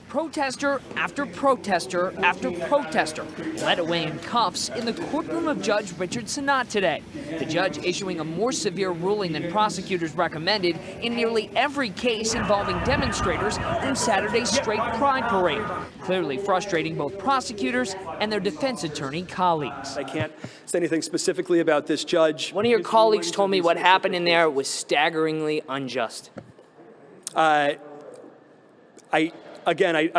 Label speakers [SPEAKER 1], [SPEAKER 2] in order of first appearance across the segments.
[SPEAKER 1] protester after protester after protester led away in cuffs in the courtroom of Judge Richard Sinnott today. The judge issuing a more severe ruling than prosecutors recommended in nearly every case involving demonstrators from Saturday's straight pride parade, clearly frustrating both prosecutors and their defense attorney colleagues.
[SPEAKER 2] I can't say anything specifically about this judge.
[SPEAKER 1] One of your colleagues told me what happened in there was staggeringly unjust.
[SPEAKER 2] I'm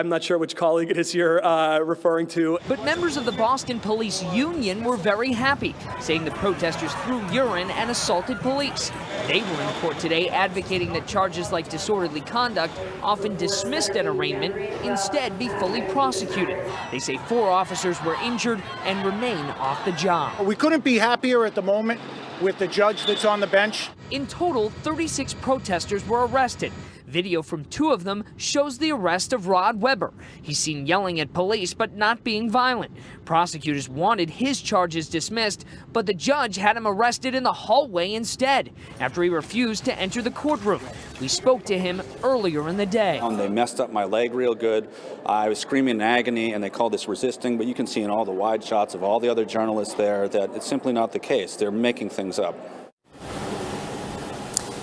[SPEAKER 2] not sure which colleague it is you're referring to.
[SPEAKER 1] But members of the Boston Police Union were very happy, saying the protesters threw urine and assaulted police. They were in court today advocating that charges like disorderly conduct, often dismissed at arraignment, instead be fully prosecuted. They say 4 officers were injured and remain off the job.
[SPEAKER 3] We couldn't be happier at the moment with the judge that's on the bench.
[SPEAKER 1] In total, 36 protesters were arrested. Video from 2 of them shows the arrest of Rod Weber. He's seen yelling at police but not being violent. Prosecutors wanted his charges dismissed, but the judge had him arrested in the hallway instead, after he refused to enter the courtroom. We spoke to him earlier in the day.
[SPEAKER 4] They messed up my leg real good. I was screaming in agony, and they called this resisting, but you can see in all the wide shots of all the other journalists there that it's simply not the case. They're making things up.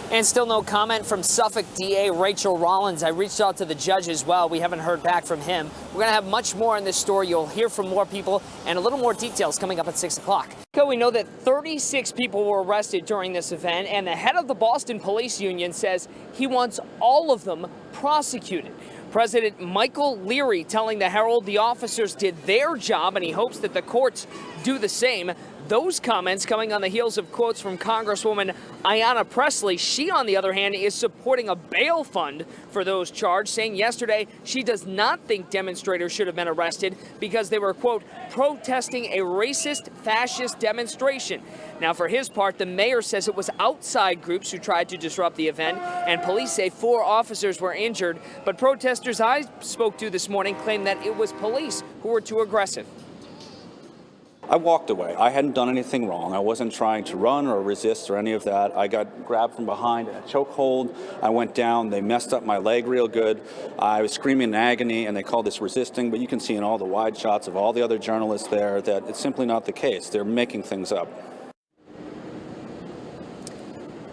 [SPEAKER 1] And still no comment from Suffolk DA Rachel Rollins. I reached out to the judge as well. We haven't heard back from him. We're going to have much more in this story. You'll hear from more people and a little more details coming up at 6 o'clock. We know that 36 people were arrested during this event, and the head of the Boston Police Union says he wants all of them prosecuted. President Michael Leary telling the Herald the officers did their job and he hopes that the courts do the same. Those comments coming on the heels of quotes from Congresswoman Ayanna Pressley. She, on the other hand, is supporting a bail fund for those charged, saying yesterday she does not think demonstrators should have been arrested because they were, quote, protesting a racist, fascist demonstration. Now, for his part, the mayor says it was outside groups who tried to disrupt the event, and police say 4 officers were injured. But protesters I spoke to this morning claim that it was police who were too aggressive.
[SPEAKER 4] I walked away. I hadn't done anything wrong. I wasn't trying to run or resist or any of that. I got grabbed from behind in a chokehold. I went down. They messed up my leg real good. I was screaming in agony, and they called this resisting, but you can see in all the wide shots of all the other journalists there that it's simply not the case. They're making things up.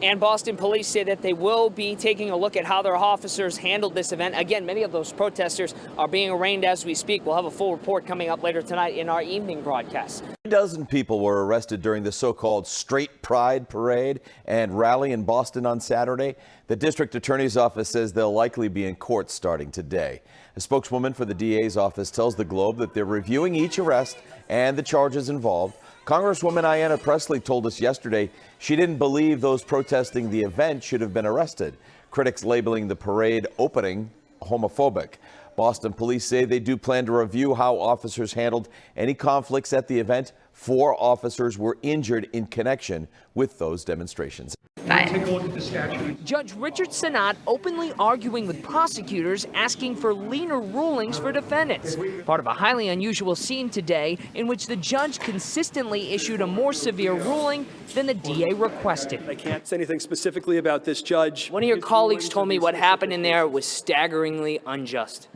[SPEAKER 1] And Boston police say that they will be taking a look at how their officers handled this event. Again, many of those protesters are being arraigned as we speak. We'll have a full report coming up later tonight in our evening broadcast.
[SPEAKER 5] 3 dozen people were arrested during the so-called straight pride parade and rally in Boston on Saturday. The district attorney's office says they'll likely be in court starting today. A spokeswoman for the DA's office tells the Globe that they're reviewing each arrest and the charges involved. Congresswoman Ayanna Pressley told us yesterday she didn't believe those protesting the event should have been arrested. Critics labeling the parade opening homophobic. Boston police say they do plan to review how officers handled any conflicts at the event. 4 officers were injured in connection with those demonstrations.
[SPEAKER 6] Take a look at the statute.
[SPEAKER 1] Judge Richard Sinnott openly arguing with prosecutors, asking for leaner rulings for defendants. Part of a highly unusual scene today in which the judge consistently issued a more severe ruling than the DA requested.
[SPEAKER 2] I can't say anything specifically about this judge.
[SPEAKER 1] One of your colleagues told me what happened in there was staggeringly unjust.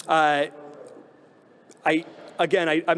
[SPEAKER 2] I'm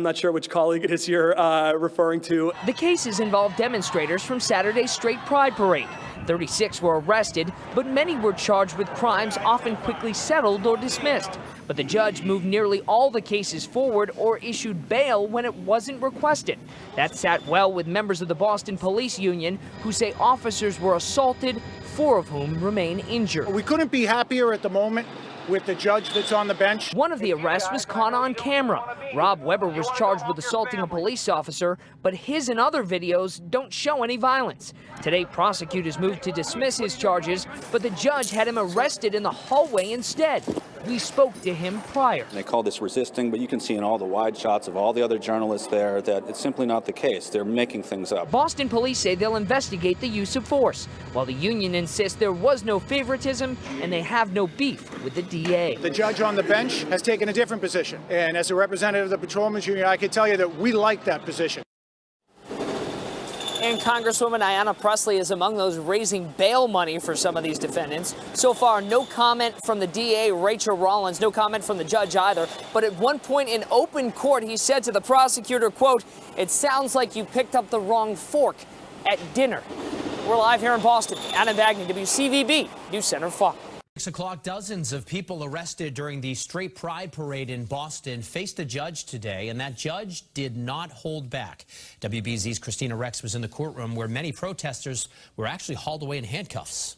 [SPEAKER 2] not sure which colleague it is you're referring to.
[SPEAKER 1] The cases involved demonstrators from Saturday's straight pride parade. 36 were arrested, but many were charged with crimes often quickly settled or dismissed. But the judge moved nearly all the cases forward or issued bail when it wasn't requested. That sat well with members of the Boston Police Union who say officers were assaulted, 4 of whom remain injured.
[SPEAKER 3] We couldn't be happier at the moment with the judge that's on the bench.
[SPEAKER 1] One of the arrests was caught on camera. Rob Weber was charged with assaulting a police officer, but his and other videos don't show any violence. Today, prosecutors moved to dismiss his charges, but the judge had him arrested in the hallway instead. We spoke to him prior.
[SPEAKER 4] They called this resisting, but you can see in all the wide shots of all the other journalists there that it's simply not the case. They're making things up.
[SPEAKER 1] Boston police say they'll investigate the use of force, while the union insists there was no favoritism and they have no beef with the DA.
[SPEAKER 3] The judge on the bench has taken a different position. And as a representative of the Patrolmen's Union, I can tell you that we like that position.
[SPEAKER 1] And Congresswoman Ayanna Pressley is among those raising bail money for some of these defendants. So far, no comment from the DA, Rachel Rollins, no comment from the judge either. But at one point in open court, he said to the prosecutor, quote, "It sounds like you picked up the wrong fork at dinner." We're live here in Boston. Adam Bagney, WCVB News Center 5.
[SPEAKER 7] 6 o'clock, dozens of people arrested during the Straight Pride Parade in Boston faced a judge today, and that judge did not hold back. WBZ's Christina Rex was in the courtroom where many protesters were actually hauled away in handcuffs.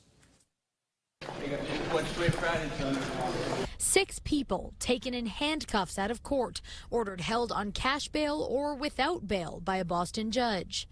[SPEAKER 8] 6 people taken in handcuffs out of court, ordered held on cash bail or without bail by a Boston judge.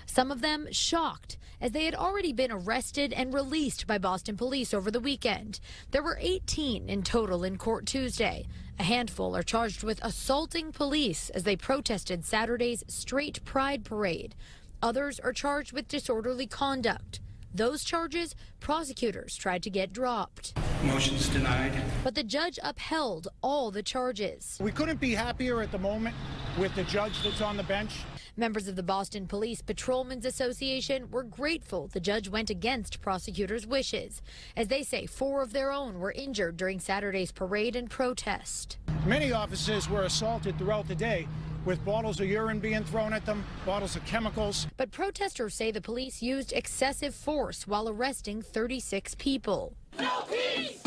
[SPEAKER 8] Some of them shocked, as they had already been arrested and released by Boston police over the weekend. There were 18 in total in court Tuesday. A handful are charged with assaulting police as they protested Saturday's Straight Pride Parade. Others are charged with disorderly conduct. Those charges, prosecutors tried to get dropped.
[SPEAKER 6] Motion's denied.
[SPEAKER 8] But the judge upheld all the charges.
[SPEAKER 3] We couldn't be happier at the moment with the judge that's on the bench.
[SPEAKER 8] Members of the Boston Police Patrolmen's Association were grateful the judge went against prosecutors' wishes. As they say, 4 of their own were injured during Saturday's parade and protest.
[SPEAKER 3] Many officers were assaulted throughout the day, with bottles of urine being thrown at them, bottles of chemicals.
[SPEAKER 8] But protesters say the police used excessive force while arresting 36 people.
[SPEAKER 9] No peace!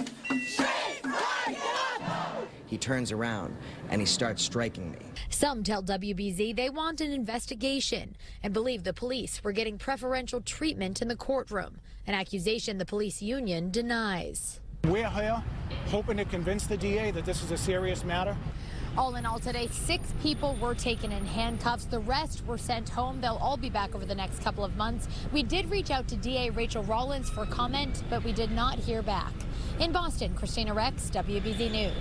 [SPEAKER 9] Straight pride! He turns around and he starts striking me.
[SPEAKER 8] Some tell WBZ they want an investigation and believe the police were getting preferential treatment in the courtroom, an accusation the police union denies.
[SPEAKER 3] We're here hoping to convince the DA that this is a serious matter.
[SPEAKER 8] All in all today, 6 people were taken in handcuffs. The rest were sent home. They'll all be back over the next couple of months. We did reach out to DA Rachel Rollins for comment, but we did not hear back. In Boston, Christina Rex, WBZ News.